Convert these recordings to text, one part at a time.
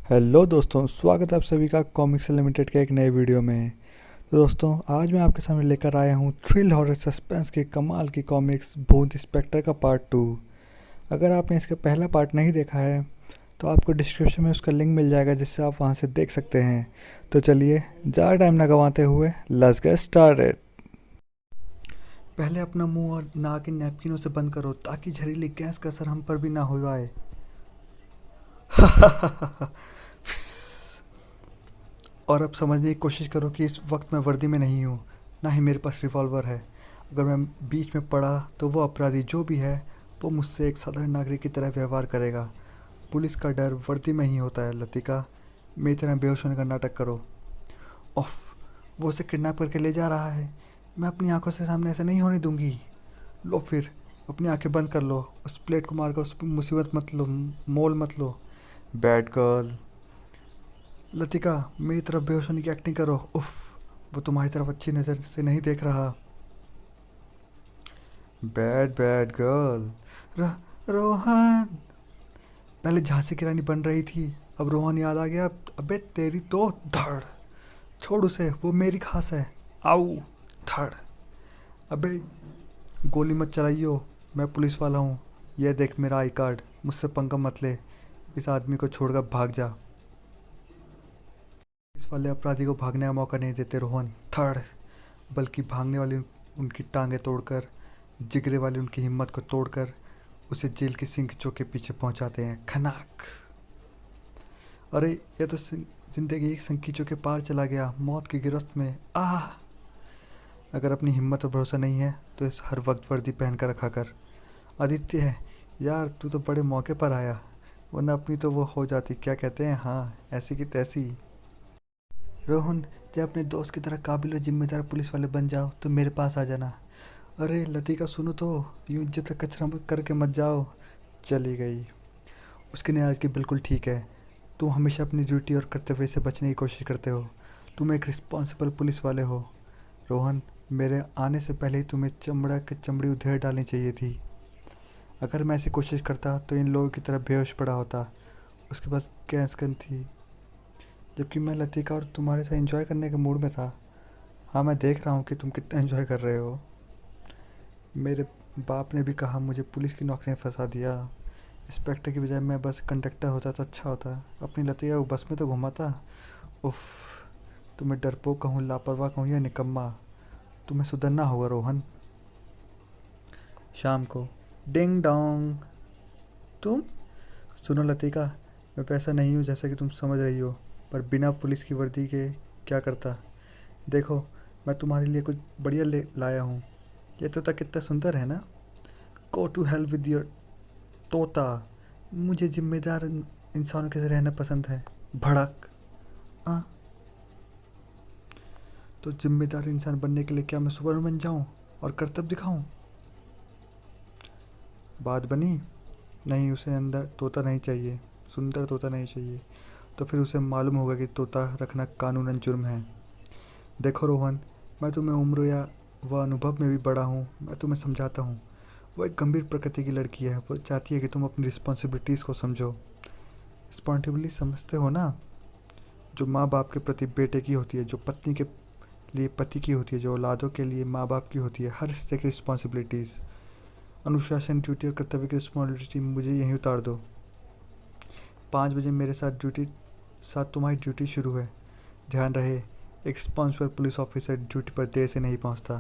Hello दोस्तों, स्वागत है आप सभी का कॉमिक्स लिमिटेड के एक नए वीडियो में। तो दोस्तों, आज मैं आपके सामने लेकर आया हूँ थ्रिल हॉरर सस्पेंस के कमाल की कॉमिक्स भूत इंस्पेक्टर का पार्ट 2। अगर आपने इसका पहला पार्ट नहीं देखा है तो आपको डिस्क्रिप्शन में उसका लिंक मिल जाएगा, जिससे आप वहाँ से देख सकते हैं। तो चलिए, ज़्यादा टाइम ना गंवाते हुए लेट्स गेट स्टार्टेड। पहले अपना मुंह और नाक इन नैपकिनों से बंद करो ताकि जहरीली गैस का असर हम पर भी ना हो जाए। और अब समझने की कोशिश करो कि इस वक्त मैं वर्दी में नहीं हूँ, ना ही मेरे पास रिवॉल्वर है। अगर मैं बीच में पड़ा तो वो अपराधी जो भी है वो मुझसे एक साधारण नागरिक की तरह व्यवहार करेगा। पुलिस का डर वर्दी में ही होता है लतिका। मेरी तरह बेहोश होने का नाटक करो। ऑफ, वो उसे किडनैप करके ले जा रहा है। मैं अपनी आंखों से सामने ऐसे नहीं होने दूंगी। लो फिर, अपनी आंखें बंद कर लो। उस प्लेट को मारकर उस पर मुसीबत मत लो, मोल मत लो। Bad girl. लतिका, मेरी तरफ बेहोश होने की एक्टिंग करो। उफ, वो तुम्हारी तरफ अच्छी नज़र से नहीं देख रहा। Bad bad girl. रोहन। पहले झांसी की रानी बन रही थी, अब रोहन याद आ गया। अबे तेरी तो धड़। छोड़ उसे, वो मेरी खास है। आऊ। धड़। अबे, गोली मत चलाइयो। मैं पुलिस वाला हूँ। ये देख मेरा आई कार्ड, मुझसे पंगा मत ले। इस आदमी को छोड़कर भाग जा। इस वाले अपराधी को भागने का मौका नहीं देते रोहन। थर्ड। बल्कि भागने वाली उनकी टांगें तोड़कर, जिगरे वाली उनकी हिम्मत को तोड़कर उसे जेल की सिंकचों के पीछे पहुंचाते हैं। खनाक। अरे, यह तो जिंदगी एक संकीचों के पार चला गया, मौत की गिरफ्त में। आह। अगर अपनी हिम्मत और भरोसा नहीं है तो इस हर वक्त वर्दी पहन कर रखा कर। आदित्य है यार, तू तो बड़े मौके पर आया, वरना अपनी तो वो हो जाती, क्या कहते हैं, हाँ, ऐसी की तैसी। रोहन, जब अपने दोस्त की तरह काबिल और जिम्मेदार पुलिस वाले बन जाओ तो मेरे पास आ जाना। अरे लतिका, सुनो तो, यूं इज्जत का कचरा करके मत जाओ। चली गई। उसकी नाराज़गी बिल्कुल ठीक है। तुम हमेशा अपनी ड्यूटी और कर्तव्य से बचने की कोशिश करते हो। तुम एक रिस्पॉन्सिबल पुलिस वाले हो। रोहन, मेरे आने से पहले ही तुम्हें चमड़ा के चमड़ी उधेड़ डालनी चाहिए थी। अगर मैं ऐसी कोशिश करता तो इन लोगों की तरह बेहोश पड़ा होता। उसके पास गैस गन थी, जबकि मैं लतिका और तुम्हारे साथ एंजॉय करने के मूड में था। हाँ, मैं देख रहा हूँ कि तुम कितना एंजॉय कर रहे हो। मेरे बाप ने भी कहा मुझे पुलिस की नौकरी में फंसा दिया। इंस्पेक्टर की बजाय मैं बस कंडक्टर होता तो अच्छा होता। अपनी लतिया को बस में तो घुमाता। उफ। तुम्हें डरपोक कहूँ, लापरवाह कहूँ या निकम्मा, तुम्हें सुधरना होगा रोहन। शाम को। Ding dong. तुम। सुनो लतिका, मैं वैसा नहीं हूँ जैसा कि तुम समझ रही हो, पर बिना पुलिस की वर्दी के क्या करता। देखो, मैं तुम्हारे लिए कुछ बढ़िया ले लाया हूँ। ये तोता कितना सुंदर है ना। Go to hell with your tota. मुझे जिम्मेदार इंसानों के साथ रहना पसंद है। भड़क। हाँ, तो जिम्मेदार इंसान बनने के लिए क्या मैं सुपरमैन बन जाऊँ और करतब दिखाऊँ? बात बनी। नहीं, उसे अंदर तोता नहीं चाहिए, सुंदर तोता नहीं चाहिए। तो फिर उसे मालूम होगा कि तोता रखना कानूनन जुर्म है। देखो रोहन, मैं तुम्हें उम्र या व अनुभव में भी बड़ा हूँ। मैं तुम्हें समझाता हूँ। वो एक गंभीर प्रकृति की लड़की है। वो चाहती है कि तुम अपनी रिस्पॉन्सिबिलिटीज़ को समझो। रिस्पॉन्सिबिलिटी समझते हो ना? जो माँ बाप के प्रति बेटे की होती है, जो पत्नी के लिए पति की होती है, जो औलादों के लिए माँ बाप की होती है। हर रिश्ते की रिस्पॉन्सिबिलिटीज़, अनुशासन, ड्यूटी और कर्तव्य की रिस्पॉन्सिबिलिटी मुझे यहीं उतार दो। 5 बजे मेरे साथ तुम्हारी ड्यूटी शुरू है। ध्यान रहे, एक रिस्पॉन्सिबल पुलिस ऑफिसर ड्यूटी पर देर से नहीं पहुंचता।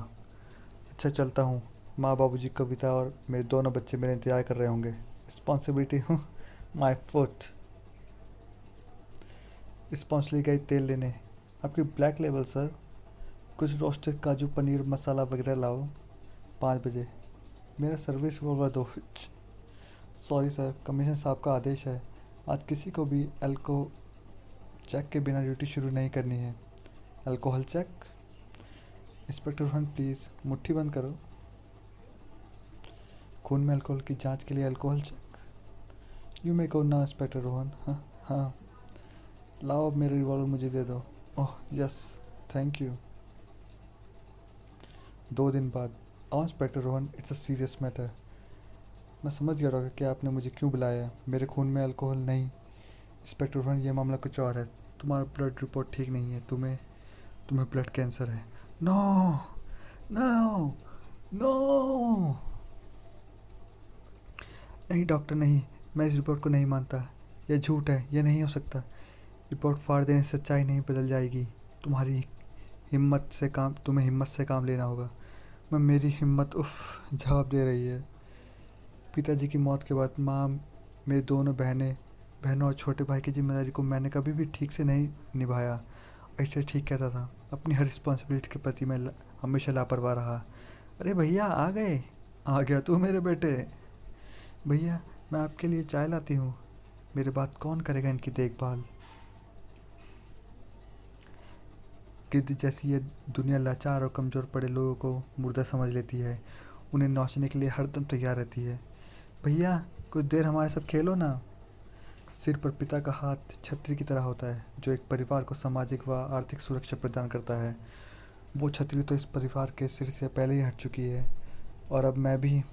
अच्छा, चलता हूँ। माँ बाबूजी, कविता और मेरे दोनों बच्चे मेरे इंतजार कर रहे होंगे। रिस्पॉन्सिबिलिटी हूँ। My foot. रिस्पॉन्सिबली गई तेल लेने। आपकी ब्लैक लेबल सर। कुछ रोस्टेड काजू पनीर मसाला वगैरह लाओ। 5 बजे। मेरा सर्विस रिवॉल्वर दो। सॉरी सर, कमिश्नर साहब का आदेश है, आज किसी को भी एल्को चेक के बिना ड्यूटी शुरू नहीं करनी है। Alcohol check. Inspector Rohan please, मुट्ठी बंद करो। खून में अल्कोहल की जांच के लिए अल्कोहल चेक। यू मे गो ना इंस्पेक्टर रोहन। हाँ हाँ। लाओ, अब मेरा रिवॉल्वर मुझे दे दो। Oh yes, thank you. 2 दिन बाद। आओ inspector Rohan, it's a serious matter. मैं समझ गया डॉक्टर कि आपने मुझे क्यों बुलाया है। मेरे खून में अल्कोहल नहीं, इंस्पेक्टर रोहन, ये मामला कुछ और है। तुम्हारा ब्लड रिपोर्ट ठीक नहीं है। तुम्हें ब्लड कैंसर है। No, no, no. नहीं डॉक्टर, नहीं। मैं इस रिपोर्ट को नहीं मानता। यह झूठ है, यह नहीं हो सकता। रिपोर्ट फाड़ देने से सच्चाई नहीं बदल जाएगी। तुम्हें हिम्मत से काम लेना होगा। मेरी हिम्मत उफ जवाब दे रही है। पिताजी की मौत के बाद माँ, मेरी दोनों बहनों और छोटे भाई की जिम्मेदारी को मैंने कभी भी ठीक से नहीं निभाया। ऐसे ठीक कहता था। अपनी हर रिस्पॉन्सिबिलिटी के प्रति मैं हमेशा लापरवाह रहा। अरे भैया आ गए। आ गया तू मेरे बेटे। भैया मैं आपके लिए चाय लाती हूँ। मेरे बाद कौन करेगा इनकी देखभाल। गिद्ध जैसी ये दुनिया लाचार और कमज़ोर पड़े लोगों को मुर्दा समझ लेती है। उन्हें नौचने के लिए हरदम तैयार रहती है। भैया कुछ देर हमारे साथ खेलो ना। सिर पर पिता का हाथ छतरी की तरह होता है जो एक परिवार को सामाजिक व आर्थिक सुरक्षा प्रदान करता है। वो छतरी तो इस परिवार के सिर से पहले ही हट चुकी है और अब मैं भी।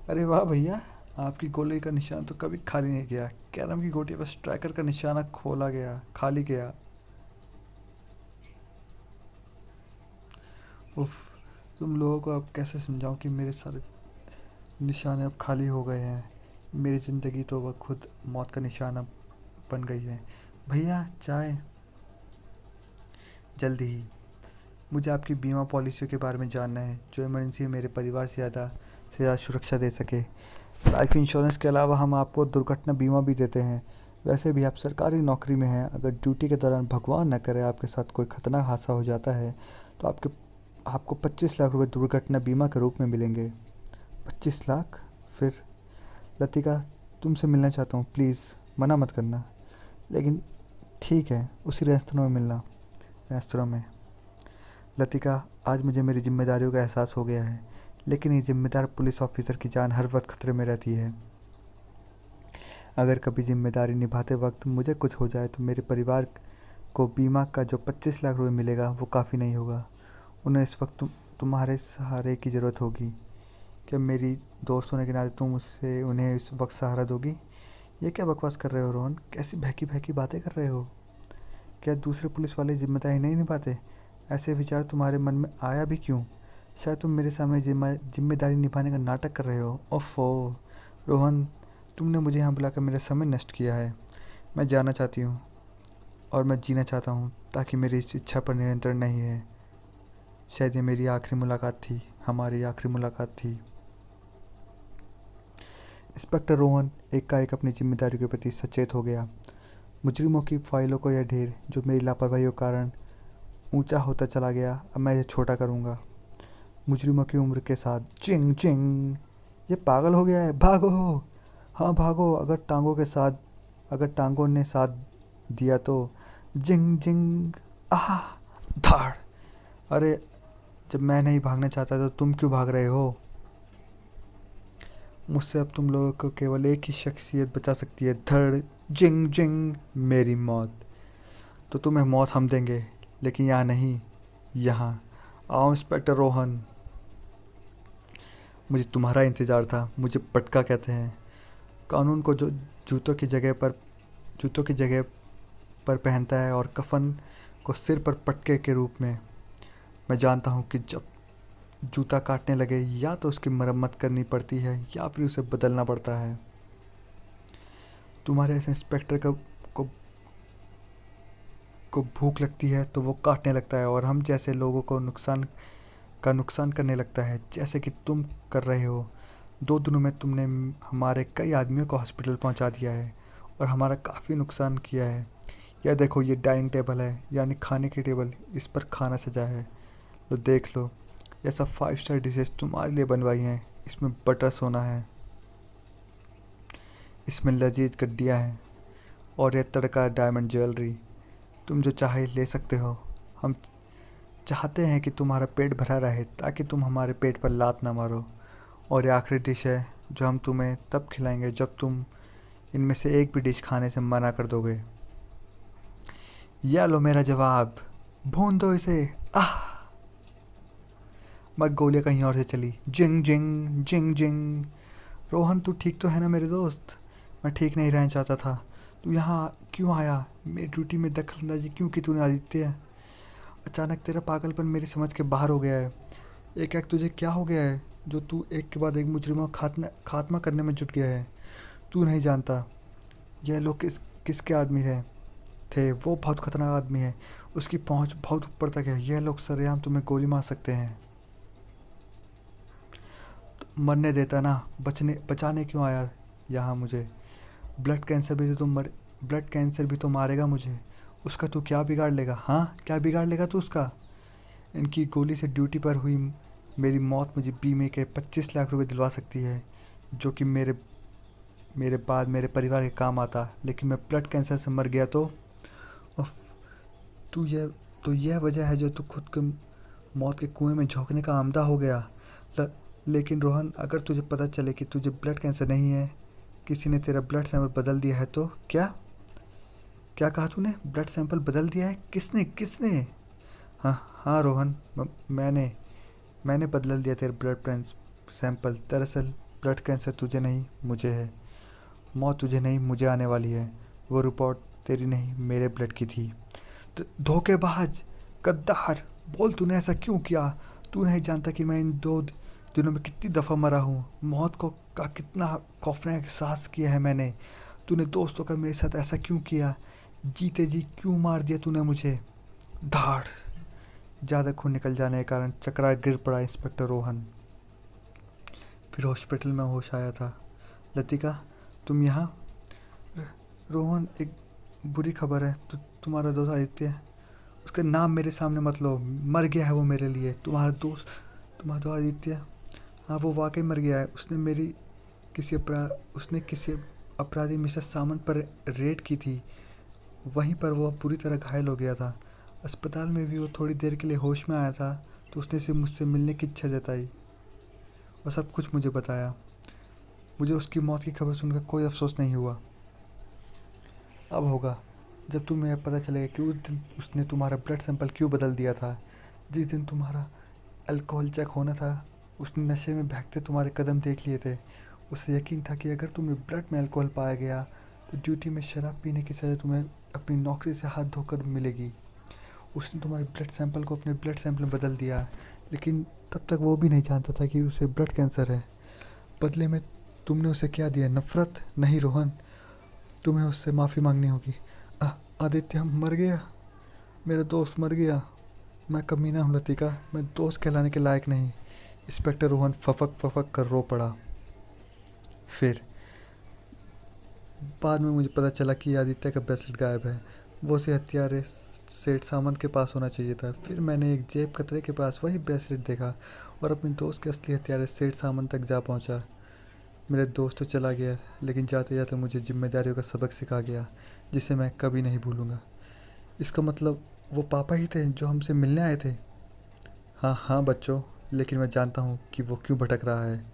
अरे वाह भैया, आपकी गोली का निशान तो कभी खाली नहीं गया। कैरम की गोटी पर स्ट्राइकर का निशाना खोला गया, खाली गया। उफ, तुम लोगों को अब कैसे समझाऊं कि मेरे सारे निशाने अब खाली हो गए हैं। मेरी ज़िंदगी तो वह खुद मौत का निशाना बन गई है। भैया चाय। जल्दी ही। मुझे आपकी बीमा पॉलिसियों के बारे में जानना है जो इमरजेंसी में मेरे परिवार से ज़्यादा सुरक्षा दे सके। लाइफ इंश्योरेंस के अलावा हम आपको दुर्घटना बीमा भी देते हैं। वैसे भी आप सरकारी नौकरी में हैं। अगर ड्यूटी के दौरान भगवान न करे आपके साथ कोई खतरनाक हादसा हो जाता है तो आपको 25 लाख रुपए दुर्घटना बीमा के रूप में मिलेंगे। 25 लाख? फिर लतिका, तुमसे मिलना चाहता हूँ, प्लीज़ मना मत करना। लेकिन ठीक है, उसी रेस्तरां में मिलना। रेस्तरां में। लतिका, आज मुझे मेरी जिम्मेदारियों का एहसास हो गया है, लेकिन ये जिम्मेदार पुलिस ऑफिसर की जान हर वक्त खतरे में रहती है। अगर कभी जिम्मेदारी निभाते वक्त मुझे कुछ हो जाए तो मेरे परिवार को बीमा का जो 25 लाख रुपए मिलेगा वो काफ़ी नहीं होगा। उन्हें इस वक्त तुम्हारे सहारे की ज़रूरत होगी। क्या मेरी दोस्त होने के नाते तुम उन्हें इस वक्त सहारा दोगी? ये क्या बकवास कर रहे हो रोहन? कैसी बहकी बहकी बातें कर रहे हो? क्या दूसरे पुलिस वाले जिम्मेदारी नहीं निभाते? ऐसे विचार तुम्हारे मन में आया भी क्यों? शायद तुम मेरे सामने जिम्मेदारी निभाने का नाटक कर रहे हो। ओफो रोहन, तुमने मुझे यहाँ बुलाकर मेरा समय नष्ट किया है। मैं जाना चाहती हूँ और मैं जीना चाहता हूँ, ताकि मेरी इस इच्छा पर नियंत्रण नहीं है। शायद ये मेरी आखिरी मुलाकात थी, हमारी आखिरी मुलाकात थी। इंस्पेक्टर रोहन एकाएक अपनी जिम्मेदारी के प्रति सचेत हो गया। मुजरिमों की फाइलों को यह ढेर जो मेरी लापरवाही के कारण ऊंचा होता चला गया, अब मैं इसे छोटा करूंगा। मुजरिमों की उम्र के साथ चिंग चिंग। ये पागल हो गया है, भागो। हाँ भागो। अगर टांगों ने साथ दिया तो जिंग जिंग। आह, धाड़। अरे जब मैं नहीं भागना चाहता तो तुम क्यों भाग रहे हो? मुझसे अब तुम लोगों को केवल एक ही शख्सियत बचा सकती है, धड़ जिंग जिंग, मेरी मौत। तो तुम्हें मौत हम देंगे, लेकिन यहाँ नहीं, यहाँ। आओ इंस्पेक्टर रोहन। मुझे तुम्हारा इंतज़ार था। मुझे पटका कहते हैं। कानून को जो जूतों की जगह पर पहनता है और कफन को सिर पर पटके के रूप में। मैं जानता हूँ कि जब जूता काटने लगे या तो उसकी मरम्मत करनी पड़ती है या फिर उसे बदलना पड़ता है। तुम्हारे ऐसे इंस्पेक्टर को भूख लगती है तो वो काटने लगता है और हम जैसे लोगों को नुकसान करने लगता है, जैसे कि तुम कर रहे हो। 2 दिनों में तुमने हमारे कई आदमियों को हॉस्पिटल पहुंचा दिया है और हमारा काफ़ी नुकसान किया है। यह देखो, ये डाइनिंग टेबल है, यानी खाने की टेबल। इस पर खाना सजा है। लो देख लो, ये सब 5 स्टार डिशेस तुम्हारे लिए बनवाई हैं। इसमें बटर सोना है, इसमें लजीज गड्डियाँ हैं और यह तड़का डायमंड ज्वेलरी। तुम जो चाहे ले सकते हो। हम चाहते हैं कि तुम्हारा पेट भरा रहे ताकि तुम हमारे पेट पर लात ना मारो। और ये आखिरी डिश है जो हम तुम्हें तब खिलाएंगे जब तुम इनमें से एक भी डिश खाने से मना कर दोगे। या लो मेरा जवाब, भून दो इसे। आह, मत गोलियां कहीं और से चली। जिंग जिंग जिंग जिंग। रोहन तू ठीक तो है ना मेरे दोस्त? मैं ठीक नहीं रहना चाहता था। तू यहाँ क्यों आया? मेरी ड्यूटी में दखल अंदाजी क्यों की तूने आदित्य? अचानक तेरा पागलपन मेरी समझ के बाहर हो गया है। एक एक तुझे क्या हो गया है जो तू एक के बाद एक मुजरिमों का खात्मा करने में जुट गया है? तू नहीं जानता यह लोग किसके आदमी है थे। वो बहुत खतरनाक आदमी है, उसकी पहुंच बहुत ऊपर तक है। यह लोग सरेआम तुम्हें गोली मार सकते हैं। तो मरने देता ना, बचाने क्यों आया यहाँ मुझे? ब्लड कैंसर भी तो मारेगा मुझे। उसका तू क्या बिगाड़ लेगा? हाँ, क्या बिगाड़ लेगा तू उसका? इनकी गोली से ड्यूटी पर हुई मेरी मौत मुझे बीमे के 25 लाख रुपए दिलवा सकती है, जो कि मेरे मेरे बाद मेरे परिवार के काम आता। लेकिन मैं ब्लड कैंसर से मर गया तो उफ, तू यह वजह है जो तू खुद को मौत के कुएं में झोंकने का आमदा हो गया। लेकिन रोहन, अगर तुझे पता चले कि तुझे ब्लड कैंसर नहीं है, किसी ने तेरा ब्लड सैंपल बदल दिया है तो क्या? क्या कहा तूने? ब्लड सैंपल बदल दिया है? किसने किसने? हाँ हाँ रोहन, मैंने बदल दिया तेरा ब्लड सैंपल। दरअसल ब्लड कैंसर तुझे नहीं मुझे है। मौत तुझे नहीं मुझे आने वाली है। वो रिपोर्ट तेरी नहीं मेरे ब्लड की थी। तो धोखेबाज, गद्दार, बोल तूने ऐसा क्यों किया? तू नहीं जानता कि मैं इन 2 दिनों में कितनी दफ़ा मरा हूँ। मौत को का कितना खौफनाक एहसास किया है मैंने। तूने दोस्तों का मेरे साथ ऐसा क्यों किया? जीते जी क्यों मार दिया तूने मुझे? धाड़। ज़्यादा खून निकल जाने के कारण चकरा गिर पड़ा इंस्पेक्टर रोहन। फिर हॉस्पिटल में होश आया था। लतिका, तुम यहाँ? रोहन, एक बुरी खबर है। तुम्हारा दोस्त आदित्य, उसका नाम मेरे सामने मत लो। मर गया है वो मेरे लिए। तुम्हारा दोस्त आदित्य, हाँ वो वाकई मर गया है। उसने किसी अपराधी मिस्टर सामंत पर रेड की थी। वहीं पर वो बुरी तरह घायल हो गया था। अस्पताल में भी वो थोड़ी देर के लिए होश में आया था तो उसने से मुझसे मिलने की इच्छा जताई और सब कुछ मुझे बताया। मुझे उसकी मौत की खबर सुनकर कोई अफसोस नहीं हुआ। अब होगा जब तुम्हें पता चलेगा कि उस दिन उसने तुम्हारा ब्लड सैंपल क्यों बदल दिया था। जिस दिन तुम्हारा अल्कोहल चेक होना था, उसने नशे में बहकते तुम्हारे कदम देख लिए थे। उसे यकीन था कि अगर तुम्हें ब्लड में अल्कोहल पाया गया तो ड्यूटी में शराब पीने की सज़ा तुम्हें अपनी नौकरी से हाथ धोकर मिलेगी। उसने तुम्हारे ब्लड सैंपल को अपने ब्लड सैंपल में बदल दिया, लेकिन तब तक वो भी नहीं जानता था कि उसे ब्लड कैंसर है। बदले में तुमने उसे क्या दिया? नफ़रत? नहीं रोहन, तुम्हें उससे माफ़ी मांगनी होगी। आदित्य मर गया, मेरा दोस्त मर गया। मैं कमीना हूँ लतिका, मैं दोस्त कहलाने के लायक नहीं। इंस्पेक्टर रोहन फफक कर रो पड़ा। फिर बाद में मुझे पता चला कि आदित्य का ब्रेसलेट गायब है। वो उसे हत्यारे सेठ सामंत के पास होना चाहिए था। फिर मैंने एक जेब कतरे के पास वही ब्रेसलेट देखा और अपने दोस्त के असली हत्यारे सेठ सामंत तक जा पहुंचा। मेरा दोस्त तो चला गया, लेकिन जाते जाते मुझे जिम्मेदारियों का सबक सिखा गया, जिसे मैं कभी नहीं भूलूंगा। इसका मतलब वो पापा ही थे जो हमसे मिलने आए थे? हाँ हाँ बच्चों, लेकिन मैं जानता हूँ कि वो क्यों भटक रहा है।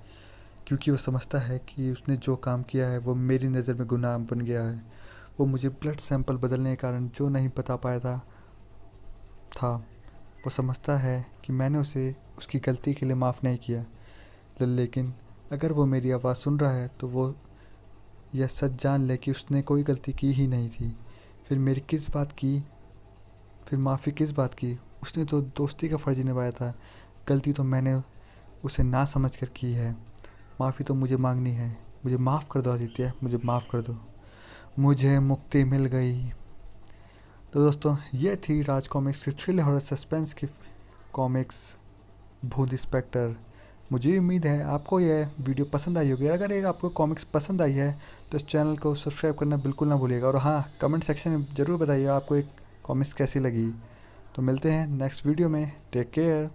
क्योंकि वो समझता है कि उसने जो काम किया है वो मेरी नज़र में गुनाह बन गया है। वो मुझे ब्लड सैंपल बदलने के कारण जो नहीं बता पाया था, वो समझता है कि मैंने उसे उसकी गलती के लिए माफ़ नहीं किया। लेकिन अगर वो मेरी आवाज़ सुन रहा है तो वो यह सच जान ले कि उसने कोई गलती की ही नहीं थी। फिर माफ़ी किस बात की? उसने तो दोस्ती का फ़र्ज़ निभाया था। गलती तो मैंने उसे ना समझ कर की है। माफ़ी तो मुझे मांगनी है। मुझे माफ़ कर दो आदित्य, मुझे माफ़ कर दो। मुझे मुक्ति मिल गई। तो दोस्तों, ये थी राज कॉमिक्स की थ्रिलर और सस्पेंस की कॉमिक्स भूत इंस्पेक्टर। मुझे उम्मीद है आपको यह वीडियो पसंद आई होगी। अगर एक आपको कॉमिक्स पसंद आई है तो इस चैनल को सब्सक्राइब करना बिल्कुल ना भूलिएगा। और हाँ, कमेंट सेक्शन में ज़रूर बताइए आपको एक कॉमिक्स कैसी लगी। तो मिलते हैं नेक्स्ट वीडियो में। Take care.